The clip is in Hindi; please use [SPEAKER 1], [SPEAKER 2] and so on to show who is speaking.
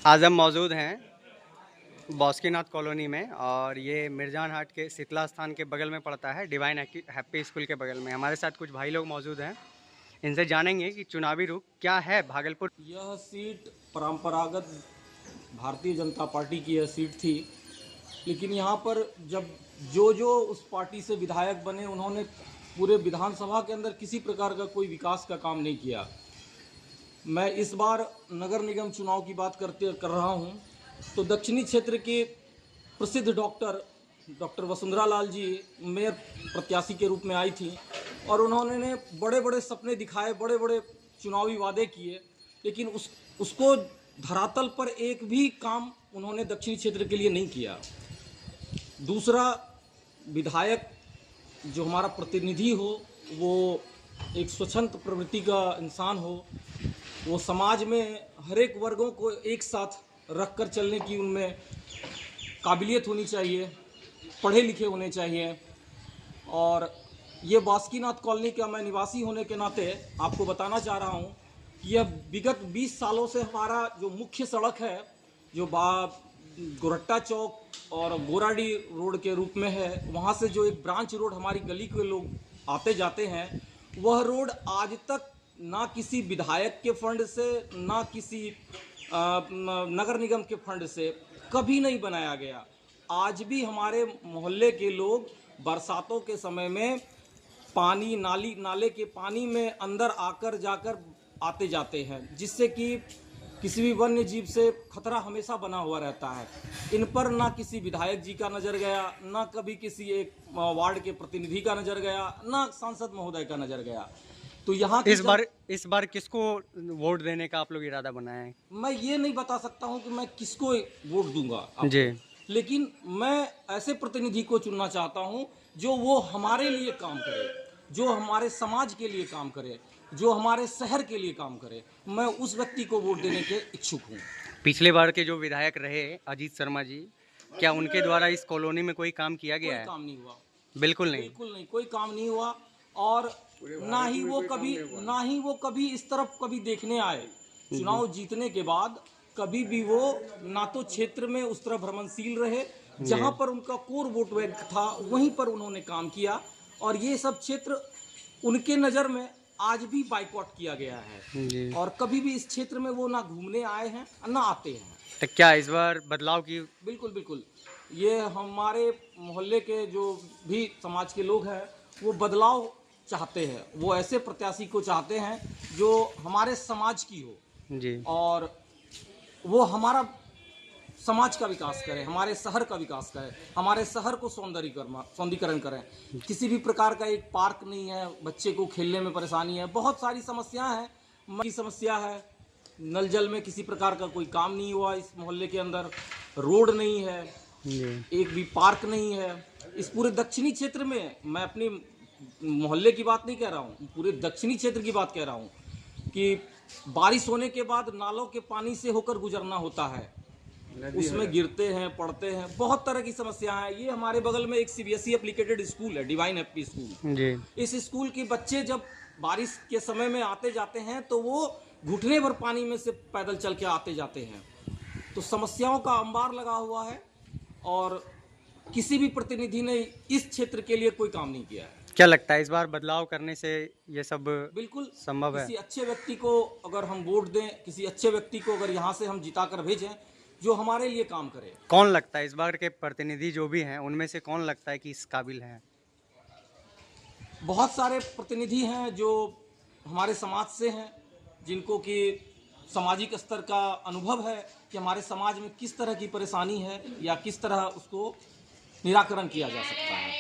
[SPEAKER 1] आज हम मौजूद हैं बासुकीनाथ कॉलोनी में और ये मिर्जान हाट के शीतला स्थान के बगल में पड़ता है, डिवाइन हैप्पी स्कूल के बगल में। हमारे साथ कुछ भाई लोग मौजूद हैं, इनसे जानेंगे कि चुनावी रुख क्या है भागलपुर।
[SPEAKER 2] यह सीट परंपरागत भारतीय जनता पार्टी की यह सीट थी, लेकिन यहाँ पर जब जो उस पार्टी से विधायक बने उन्होंने पूरे विधानसभा के अंदर किसी प्रकार का कोई विकास का काम नहीं किया। मैं इस बार नगर निगम चुनाव की बात कर रहा हूँ, तो दक्षिणी क्षेत्र के प्रसिद्ध डॉक्टर वसुंधरा लाल जी मेयर प्रत्याशी के रूप में आई थी और उन्होंने बड़े बड़े सपने दिखाए, बड़े बड़े चुनावी वादे किए, लेकिन उसको धरातल पर एक भी काम उन्होंने दक्षिणी क्षेत्र के लिए नहीं किया। दूसरा, विधायक जो हमारा प्रतिनिधि हो वो एक स्वच्छंद प्रवृत्ति का इंसान हो, वो समाज में हर एक वर्गों को एक साथ रख कर चलने की उनमें काबिलियत होनी चाहिए, पढ़े लिखे होने चाहिए। और ये बासुकीनाथ कॉलोनी का मैं निवासी होने के नाते आपको बताना चाह रहा हूँ कि यह विगत 20 सालों से हमारा जो मुख्य सड़क है, जो गोरट्टा चौक और गोराडी रोड के रूप में है, वहाँ से जो एक ब्रांच रोड हमारी गली के लोग आते जाते हैं, वह रोड आज तक ना किसी विधायक के फंड से, ना किसी नगर निगम के फंड से कभी नहीं बनाया गया। आज भी हमारे मोहल्ले के लोग बरसातों के समय में पानी नाले के पानी में अंदर आकर जाकर आते जाते हैं, जिससे कि किसी भी वन्य जीव से खतरा हमेशा बना हुआ रहता है। इन पर ना किसी विधायक जी का नज़र गया, ना कभी किसी एक वार्ड के प्रतिनिधि का नज़र गया, ना सांसद महोदय का नज़र गया। तो यहाँ
[SPEAKER 1] इस बार किसको वोट देने का आप लोग इरादा बनाए हैं?
[SPEAKER 2] मैं ये नहीं बता सकता हूँ कि मैं किसको वोट दूंगा
[SPEAKER 1] जी,
[SPEAKER 2] लेकिन मैं ऐसे प्रतिनिधि को चुनना चाहता हूँ जो वो हमारे लिए काम करे, जो हमारे समाज के लिए काम करे, जो हमारे शहर के लिए काम करे। मैं उस व्यक्ति को वोट देने के इच्छुक हूँ।
[SPEAKER 1] पिछले बार के जो विधायक रहे अजीत शर्मा जी, क्या उनके द्वारा इस कॉलोनी में कोई काम किया गया है?
[SPEAKER 2] कोई काम नहीं हुआ,
[SPEAKER 1] बिल्कुल नहीं,
[SPEAKER 2] बिल्कुल नहीं, कोई काम नहीं हुआ। और ना ही वो कभी इस तरफ कभी देखने आए। चुनाव जीतने के बाद कभी भी वो ना तो क्षेत्र में उस तरह भ्रमणशील रहे, जहां पर उनका कोर वोट बैंक था वहीं पर उन्होंने काम किया। और ये सब क्षेत्र उनके नज़र में आज भी बाइकआउट किया गया है और कभी भी इस क्षेत्र में वो ना घूमने आए हैं ना आते हैं।
[SPEAKER 1] तो क्या इस बार बदलाव की?
[SPEAKER 2] बिल्कुल बिल्कुल, ये हमारे मोहल्ले के जो भी समाज के लोग हैं वो बदलाव चाहते हैं, वो ऐसे प्रत्याशी को चाहते हैं जो हमारे समाज की हो
[SPEAKER 1] जी,
[SPEAKER 2] और वो हमारा समाज का विकास करें, हमारे शहर का विकास करें, हमारे शहर को सौंदर्यीकरण करें। किसी भी प्रकार का एक पार्क नहीं है, बच्चे को खेलने में परेशानी है, बहुत सारी समस्याएं हैं। की समस्या है, नल जल में किसी प्रकार का कोई काम नहीं हुआ इस मोहल्ले के अंदर, रोड नहीं है, एक भी पार्क नहीं है। इस पूरे दक्षिणी क्षेत्र में, मैं अपनी मोहल्ले की बात नहीं कह रहा हूँ, पूरे दक्षिणी क्षेत्र की बात कह रहा हूँ कि बारिश होने के बाद नालों के पानी से होकर गुजरना होता है, उसमें गिरते हैं, पड़ते हैं, बहुत तरह की समस्या है। ये हमारे बगल में एक सीबीएसई एप्लीकेटेड स्कूल है, डिवाइन हैप्पी स्कूल जी। इस स्कूल के बच्चे जब बारिश के समय में आते जाते हैं तो वो घुटने भर पानी में से पैदल चल के आते जाते हैं। तो समस्याओं का अंबार लगा हुआ है और किसी भी प्रतिनिधि ने इस क्षेत्र के लिए कोई काम नहीं किया है।
[SPEAKER 1] क्या लगता है इस बार बदलाव करने से ये सब
[SPEAKER 2] बिल्कुल
[SPEAKER 1] संभव है?
[SPEAKER 2] किसी अच्छे व्यक्ति को अगर हम वोट दें, किसी अच्छे व्यक्ति को अगर यहाँ से हम जिता कर भेजें जो हमारे लिए काम करे।
[SPEAKER 1] कौन लगता है इस बार के प्रतिनिधि जो भी हैं उनमें से कौन लगता है कि इस काबिल हैं?
[SPEAKER 2] बहुत सारे प्रतिनिधि हैं जो हमारे समाज से हैं, जिनको कि सामाजिक स्तर का अनुभव है कि हमारे समाज में किस तरह की परेशानी है या किस तरह उसको निराकरण किया जा सकता है।